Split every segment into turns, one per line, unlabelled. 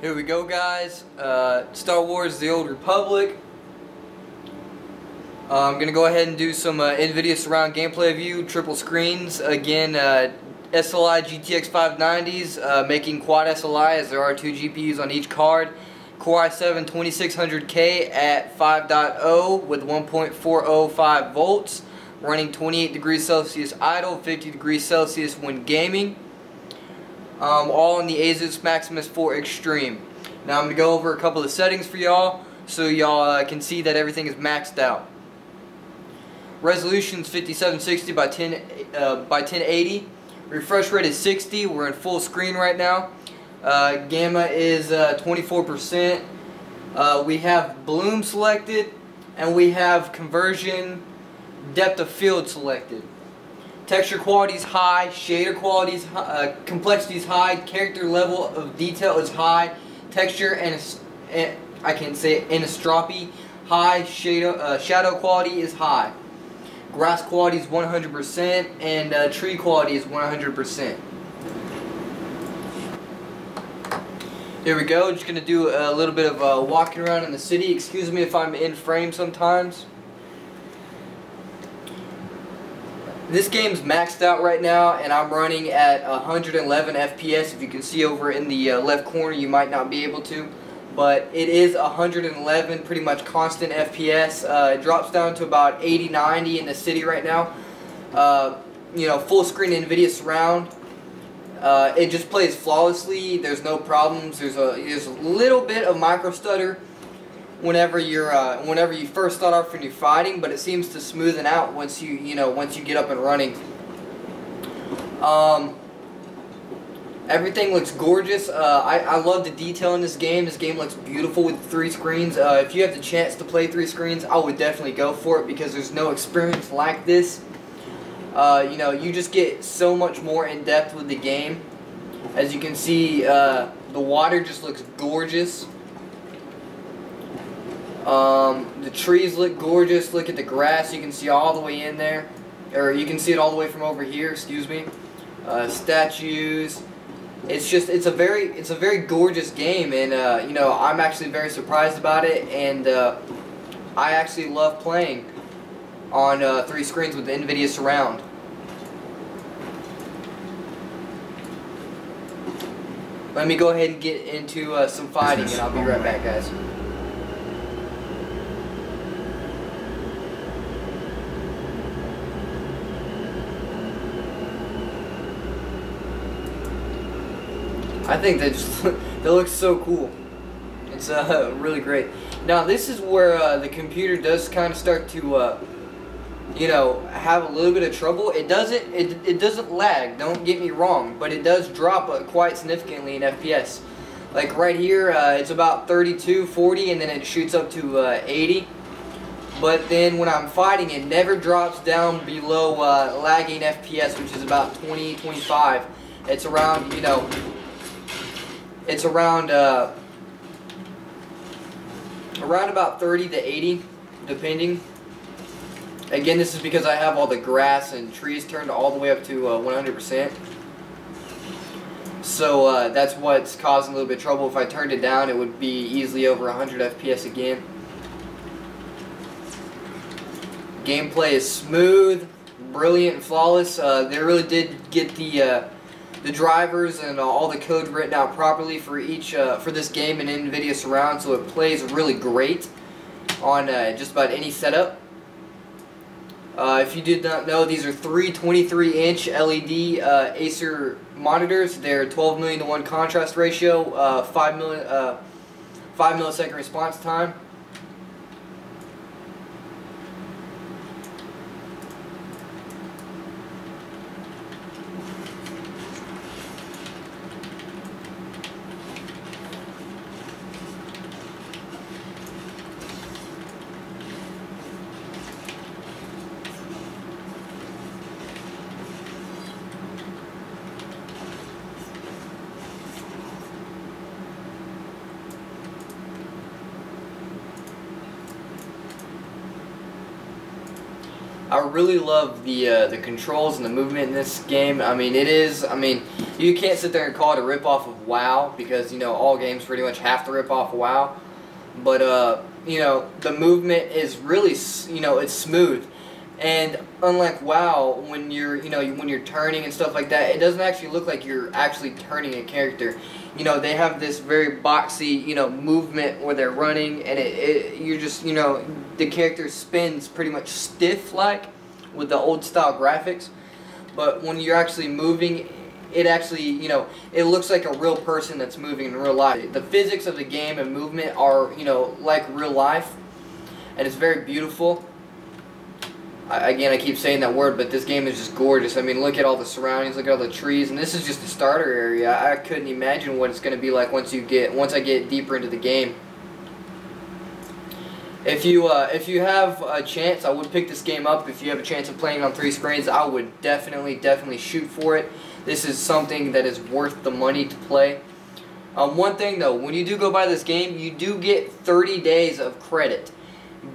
Here we go, guys. Star Wars The Old Republic. I'm going to go ahead and do some Nvidia surround gameplay view, triple screens. Again, SLI GTX 590's, making quad SLI as there are 2 GPUs on each card. Core i7 2600K at 5.0 with 1.405 volts, running 28 degrees Celsius idle, 50 degrees Celsius when gaming. All in the Asus Maximus 4 Extreme. Now I'm going to go over a couple of settings for y'all so y'all can see that everything is maxed out. Resolution is 5760 by 1080. Refresh rate is 60. We're in full screen right now. Gamma is 24%. We have bloom selected, and we have conversion depth of field selected. Texture quality is high, shader quality is high, complexity is high, character level of detail is high, texture and I can say anisotropy high, shadow quality is high, grass quality is 100%, and tree quality is 100%. Here we go. Just gonna do a little bit of walking around in the city. Excuse me if I'm in frame sometimes. This game's maxed out right now, and I'm running at 111 FPS. If you can see over in the left corner, you might not be able to, but it is 111, pretty much constant FPS. It drops down to about 80, 90 in the city right now. You know, full screen Nvidia surround. It just plays flawlessly. There's no problems. There's a little bit of micro stutter whenever you first start off when you're fighting, but it seems to smoothen out once you get up and running. Everything looks gorgeous. I love the detail in this game. This game looks beautiful with 3 screens. If you have the chance to play 3 screens, I would definitely go for it because there's no experience like this. You know, you just get so much more in depth with the game. As you can see, the water just looks gorgeous. The trees look gorgeous. Look at the grass. You can see all the way in there, or you can see it all the way from over here. Excuse me. Statues. It's a very gorgeous game, and you know, I'm actually very surprised about it, and I actually love playing on 3 screens with the Nvidia surround. Let me go ahead and get into some fighting, and I'll be right back, guys. I think that looks so cool. It's really great. Now this is where the computer does kind of start to you know, have a little bit of trouble. It doesn't lag, don't get me wrong, but it does drop quite significantly in FPS. Like right here, it's about 32, 40, and then it shoots up to 80. But then when I'm fighting, it never drops down below lagging FPS, which is about 20, 25. It's around, you know, it's around about 30 to 80, depending. Again, this is because I have all the grass and trees turned all the way up to 100%. So that's what's causing a little bit of trouble. If I turned it down, it would be easily over 100 FPS again. Gameplay is smooth, brilliant, and flawless. They really did get the drivers and all the code written out properly for this game in Nvidia surround, so it plays really great on just about any setup. If you did not know, these are 3 23-inch LED Acer monitors. They're 12 million to 1 contrast ratio, 5 millisecond response time. I really love the controls and the movement in this game. I mean, you can't sit there and call it a ripoff of WoW, because, you know, all games pretty much have to rip off WoW. But, you know, the movement is really, you know, it's smooth. And unlike WoW, when you're, you know, when you're turning and stuff like that, it doesn't actually look like you're actually turning a character. You know, they have this very boxy, you know, movement where they're running, and you're just, you know, the character spins pretty much stiff-like with the old-style graphics. But when you're actually moving, it actually, you know, it looks like a real person that's moving in real life. The physics of the game and movement are, you know, like real life, and it's very beautiful. Again, I keep saying that word, but this game is just gorgeous. I mean, look at all the surroundings, look at all the trees, and this is just the starter area. I couldn't imagine what it's going to be like once I get deeper into the game. If you have a chance, I would pick this game up. If you have a chance of playing on 3 screens, I would definitely shoot for it. This is something that is worth the money to play. One thing though, when you do go buy this game, you do get 30 days of credit.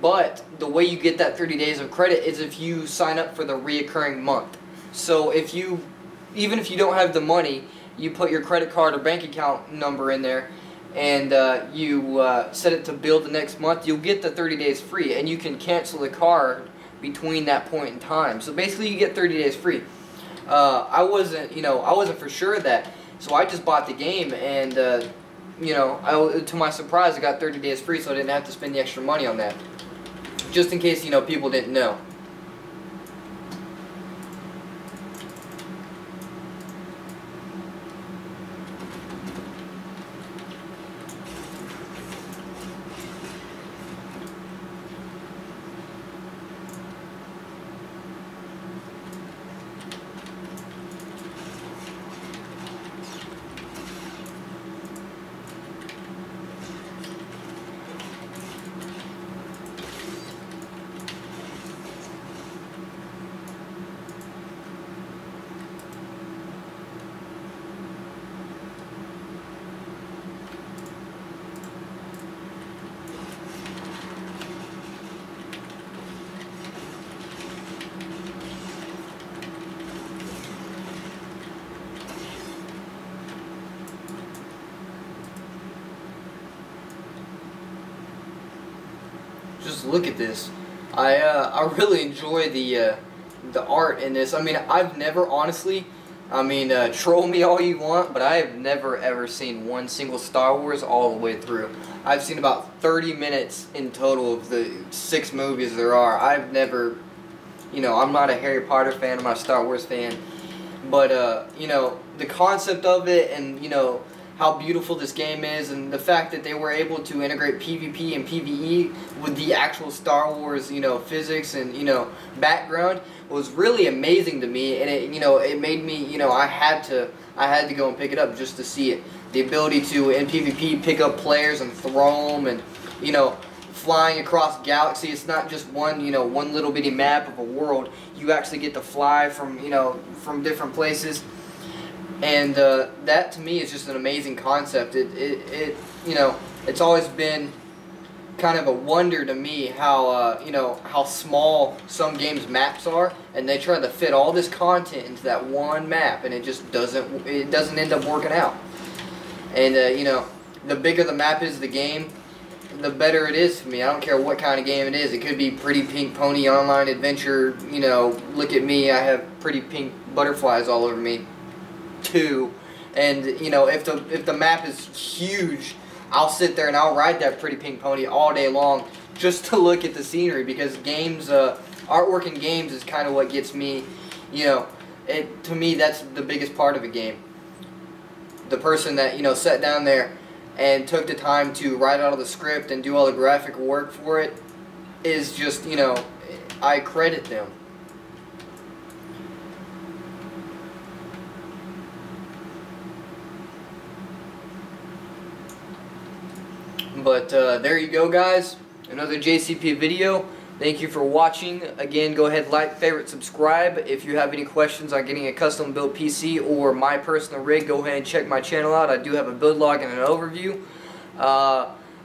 But the way you get that 30 days of credit is if you sign up for the reoccurring month. So even if you don't have the money, you put your credit card or bank account number in there, and you set it to bill the next month, you'll get the 30 days free, and you can cancel the card between that point in time. So basically, you get 30 days free. I wasn't for sure of that, so I just bought the game, and you know, to my surprise, I got 30 days free, so I didn't have to spend the extra money on that. Just in case, you know, people didn't know. Just look at this. I really enjoy the art in this. I mean, I've never honestly, troll me all you want, but I have never ever seen one single Star Wars all the way through. I've seen about 30 minutes in total of the 6 movies there are. I've never, you know, I'm not a Harry Potter fan, I'm not a Star Wars fan, but you know, the concept of it, and you know, how beautiful this game is, and the fact that they were able to integrate PvP and PvE with the actual Star Wars, you know, physics and, you know, background was really amazing to me, and it, you know, it made me, you know, I had to go and pick it up just to see it. The ability to, in PvP, pick up players and throw them, and, you know, flying across galaxy. It's not just one, you know, one little bitty map of a world. You actually get to fly from, you know, from different places. And that to me is just an amazing concept. It you know, it's always been kind of a wonder to me how you know, how small some games' maps are, and they try to fit all this content into that one map, and it just doesn't end up working out. And you know, the bigger the map is of the game, the better it is for me. I don't care what kind of game it is. It could be Pretty Pink Pony Online Adventure. You know, look at me, I have pretty pink butterflies all over me too. And you know, if the map is huge, I'll sit there and I'll ride that Pretty Pink Pony all day long just to look at the scenery, because games, artwork in games is kind of what gets me, you know, to me that's the biggest part of a game. The person that, you know, sat down there and took the time to write out all the script and do all the graphic work for it is just, you know, I credit them. But there you go, guys. Another JCP video. Thank you for watching. Again, go ahead, like, favorite, subscribe. If you have any questions on getting a custom built PC or my personal rig, go ahead and check my channel out. I do have a build log and an overview.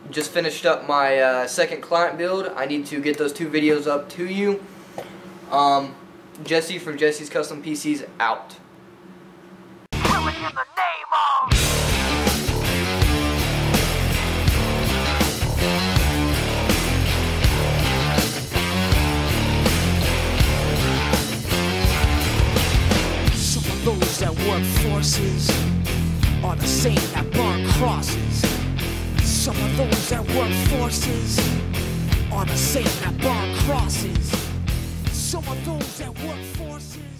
Just finished up my second client build. I need to get those 2 videos up to you. Jesse from Jesse's Custom PCs out.
Some of those that work forces are the same that burn crosses. Some of those that work forces are the same that burn crosses. Some of those that work forces